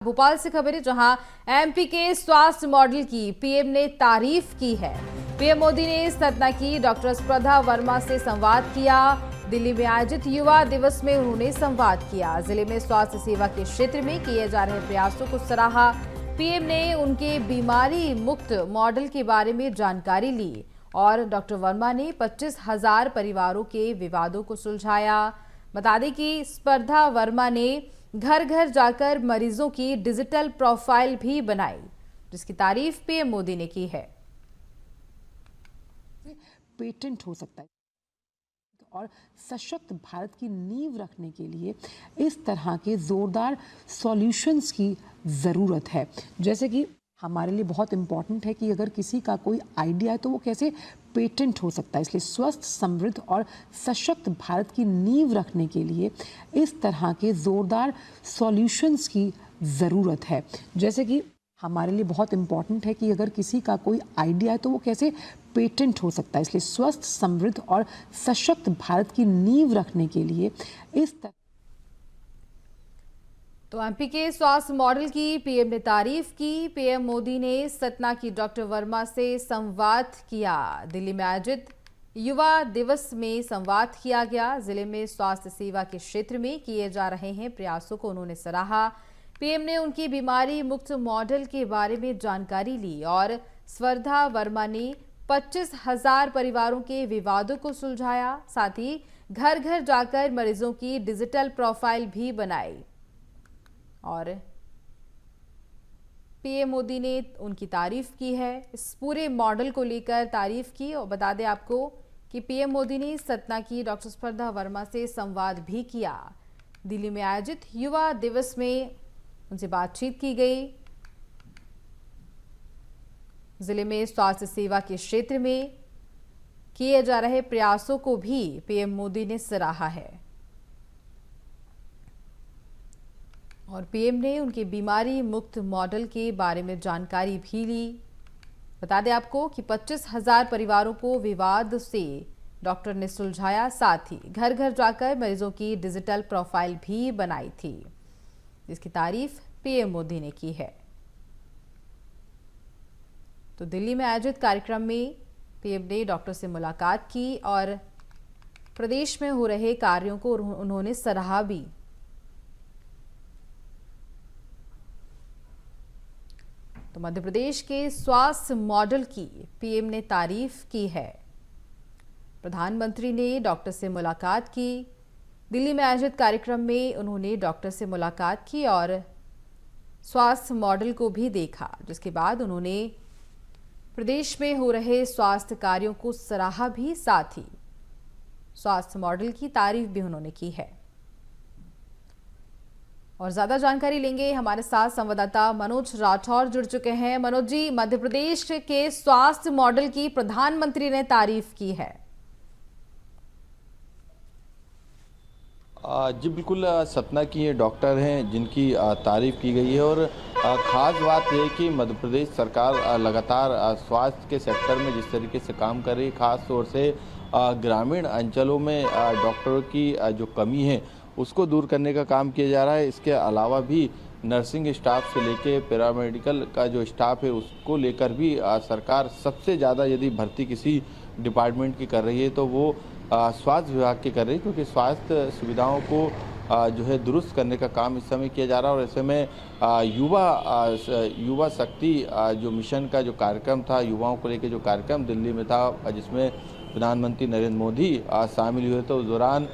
भोपाल से खबर है जहां एमपी के स्वास्थ्य मॉडल की पीएम ने तारीफ की है। पीएम मोदी ने सतना की डॉक्टर स्पर्धा वर्मा से संवाद किया। दिल्ली में आयोजित युवा दिवस में उन्होंने संवाद किया। जिले में स्वास्थ्य सेवा के क्षेत्र में किए जा रहे प्रयासों को सराहा। पीएम ने उनके बीमारी मुक्त मॉडल के बारे में जानकारी ली और डॉक्टर वर्मा ने 25,000 परिवारों के विवादों को सुलझाया। बता दें कि स्पर्धा वर्मा ने घर घर जाकर मरीजों की डिजिटल प्रोफाइल भी बनाई, जिसकी तारीफ पीएम मोदी ने की है। पेटेंट हो सकता है और सशक्त भारत की नींव रखने के लिए इस तरह के जोरदार सॉल्यूशंस की ज़रूरत है। जैसे कि हमारे लिए बहुत इम्पॉर्टेंट है कि अगर किसी का कोई आइडिया है तो वो कैसे पेटेंट हो सकता है। इसलिए स्वस्थ, समृद्ध और सशक्त भारत की नींव रखने के लिए इस तरह के जोरदार सॉल्यूशंस की ज़रूरत है। जैसे कि हमारे लिए बहुत इम्पॉर्टेंट है कि अगर किसी का कोई आइडिया है तो वो कैसे पेटेंट हो सकता है। इसलिए स्वस्थ, समृद्ध और सशक्त भारत की नींव रखने के लिए इस तरह तो एमपी के स्वास्थ्य मॉडल की पीएम ने तारीफ की। पीएम मोदी ने सतना की डॉक्टर वर्मा से संवाद किया। दिल्ली में आयोजित युवा दिवस में संवाद किया गया। जिले में स्वास्थ्य सेवा के क्षेत्र में किए जा रहे हैं प्रयासों को उन्होंने सराहा। पीएम ने उनकी बीमारी मुक्त मॉडल के बारे में जानकारी ली और स्पर्धा वर्मा ने 25,000 परिवारों के विवादों को सुलझाया। साथ ही घर घर जाकर मरीजों की डिजिटल प्रोफाइल भी बनाई और पीएम मोदी ने उनकी तारीफ की है। इस पूरे मॉडल को लेकर तारीफ की। और बता दें आपको कि पीएम मोदी ने सतना की डॉक्टर स्पर्धा वर्मा से संवाद भी किया। दिल्ली में आयोजित युवा दिवस में उनसे बातचीत की गई। जिले में स्वास्थ्य सेवा के क्षेत्र में किए जा रहे प्रयासों को भी पीएम मोदी ने सराहा है और पीएम ने उनके बीमारी मुक्त मॉडल के बारे में जानकारी भी ली। बता दें आपको कि 25,000 परिवारों को विवाद से डॉक्टर ने सुलझाया। साथ ही घर घर जाकर मरीजों की डिजिटल प्रोफाइल भी बनाई थी, जिसकी तारीफ पीएम मोदी ने की है। तो दिल्ली में आयोजित कार्यक्रम में पीएम ने डॉक्टर से मुलाकात की और प्रदेश में हो रहे कार्यों को उन्होंने सराहा भी। तो मध्य प्रदेश के स्वास्थ्य मॉडल की पीएम ने तारीफ की है। प्रधानमंत्री ने डॉक्टर से मुलाकात की। दिल्ली में आयोजित कार्यक्रम में उन्होंने डॉक्टर से मुलाकात की और स्वास्थ्य मॉडल को भी देखा, जिसके बाद उन्होंने प्रदेश में हो रहे स्वास्थ्य कार्यों को सराहा भी। साथ ही स्वास्थ्य मॉडल की तारीफ भी उन्होंने की है। और ज्यादा जानकारी लेंगे, हमारे साथ संवाददाता मनोज राठौर जुड़ चुके हैं। मनोज जी, मध्य प्रदेश के स्वास्थ्य मॉडल की प्रधानमंत्री ने तारीफ की है। जी बिल्कुल, सतना की ये डॉक्टर हैं जिनकी तारीफ की गई है और ख़ास बात यह है कि मध्य प्रदेश सरकार लगातार स्वास्थ्य के सेक्टर में जिस तरीके से काम कर रही है, ख़ास तौर से ग्रामीण अंचलों में डॉक्टरों की जो कमी है उसको दूर करने का काम किया जा रहा है। इसके अलावा भी नर्सिंग स्टाफ से लेके पैरामेडिकल का जो स्टाफ है उसको लेकर भी सरकार सबसे ज़्यादा यदि भर्ती किसी डिपार्टमेंट की कर रही है तो वो स्वास्थ्य विभाग की कर रही है, क्योंकि स्वास्थ्य सुविधाओं को जो है दुरुस्त करने का काम इस समय किया जा रहा है। और ऐसे में युवा शक्ति जो मिशन का जो कार्यक्रम था, युवाओं को लेकर जो कार्यक्रम दिल्ली में था, जिसमें प्रधानमंत्री नरेंद्र मोदी शामिल हुए, तो उस दौरान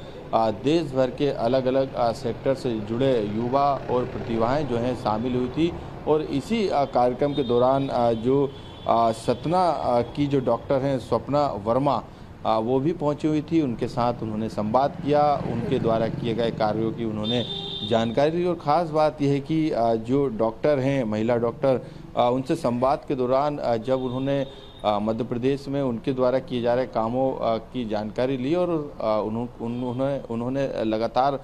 देश भर के अलग अलग सेक्टर से जुड़े युवा और प्रतिभाएं जो हैं शामिल हुई थी। और इसी कार्यक्रम के दौरान जो सतना की जो डॉक्टर हैं स्वप्ना वर्मा, वो भी पहुंची हुई थी। उनके साथ उन्होंने संवाद किया, उनके द्वारा किए गए कार्यों की उन्होंने जानकारी ली। और ख़ास बात यह है कि जो डॉक्टर हैं, महिला डॉक्टर, उनसे संवाद के दौरान जब उन्होंने मध्य प्रदेश में उनके द्वारा किए जा रहे कामों की जानकारी ली और उन्होंने लगातार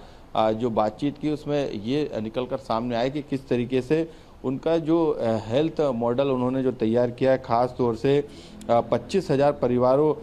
जो बातचीत की उसमें ये निकलकर सामने आया कि किस तरीके से उनका जो हेल्थ मॉडल उन्होंने जो तैयार किया है, ख़ास तौर से 25,000 परिवारों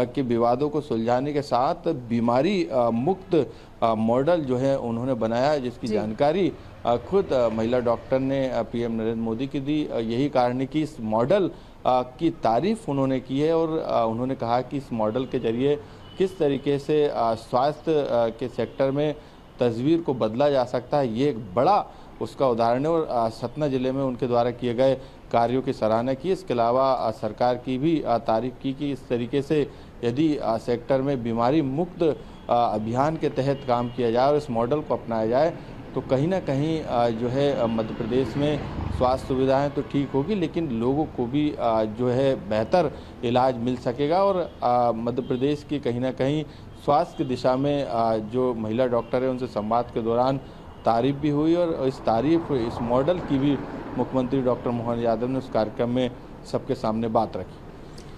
के विवादों को सुलझाने के साथ बीमारी मुक्त मॉडल जो है उन्होंने बनाया, जिसकी जानकारी खुद महिला डॉक्टर ने पीएम नरेंद्र मोदी की दी। यही कारण है कि इस मॉडल की तारीफ उन्होंने की है और उन्होंने कहा कि इस मॉडल के जरिए किस तरीके से स्वास्थ्य के सेक्टर में तस्वीर को बदला जा सकता है, ये एक बड़ा उसका उदाहरण है। और सतना जिले में उनके द्वारा किए गए कार्यों की सराहना की। इसके अलावा सरकार की भी तारीफ की कि इस तरीके से यदि सेक्टर में बीमारी मुक्त अभियान के तहत काम किया जाए और इस मॉडल को अपनाया जाए तो कहीं ना कहीं जो है मध्य प्रदेश में स्वास्थ्य सुविधाएं तो ठीक होगी, लेकिन लोगों को भी जो है बेहतर इलाज मिल सकेगा। और मध्य प्रदेश की कहीं ना कहीं स्वास्थ्य की दिशा में जो महिला डॉक्टर है उनसे संवाद के दौरान तारीफ भी हुई और इस मॉडल की भी मुख्यमंत्री डॉक्टर मोहन यादव ने उस कार्यक्रम में सबके सामने बात रखी।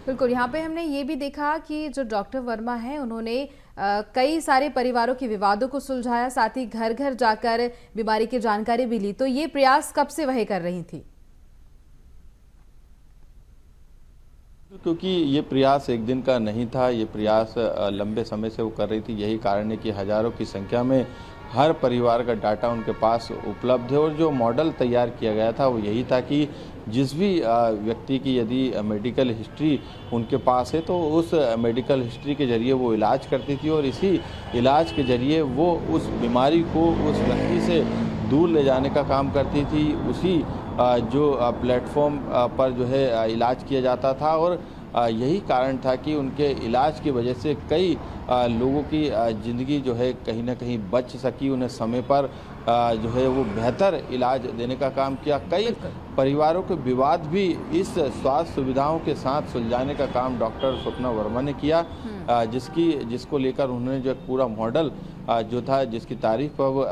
बिल्कुल, यहाँ पे हमने ये भी देखा कि जो डॉक्टर वर्मा हैं उन्होंने कई सारे परिवारों के विवादों को सुलझाया, साथ ही घर घर जाकर बीमारी की जानकारी भी ली। तो ये प्रयास कब से वह कर रही थी? क्योंकि ये प्रयास एक दिन का नहीं था, ये प्रयास लंबे समय से वो कर रही थी। यही कारण है कि हजारों की संख्या में हर परिवार का डाटा उनके पास उपलब्ध है। और जो मॉडल तैयार किया गया था वो यही था कि जिस भी व्यक्ति की यदि मेडिकल हिस्ट्री उनके पास है तो उस मेडिकल हिस्ट्री के जरिए वो इलाज करती थी और इसी इलाज के जरिए वो उस बीमारी को उस व्यक्ति से दूर ले जाने का काम करती थी। उसी जो प्लेटफॉर्म पर जो है इलाज किया जाता था और यही कारण था कि उनके इलाज की वजह से कई लोगों की ज़िंदगी जो है कहीं ना कहीं बच सकी। उन्हें समय पर जो है वो बेहतर इलाज देने का काम किया। कई परिवारों के विवाद भी इस स्वास्थ्य सुविधाओं के साथ सुलझाने का काम डॉक्टर स्वप्ना वर्मा ने किया, जिसको लेकर उन्होंने जो पूरा मॉडल जो था जिसकी तारीफ अब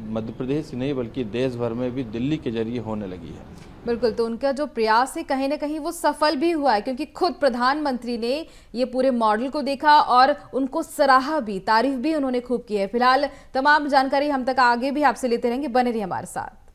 मध्य प्रदेश ही नहीं बल्कि देश भर में भी दिल्ली के जरिए होने लगी है। बिल्कुल, तो उनका जो प्रयास है कहीं ना कहीं वो सफल भी हुआ है, क्योंकि खुद प्रधानमंत्री ने ये पूरे मॉडल को देखा और उनको सराहा भी, तारीफ भी उन्होंने खूब की है। फिलहाल तमाम जानकारी हम तक आगे भी आपसे लेते रहेंगे, बने रहिए हमारे साथ।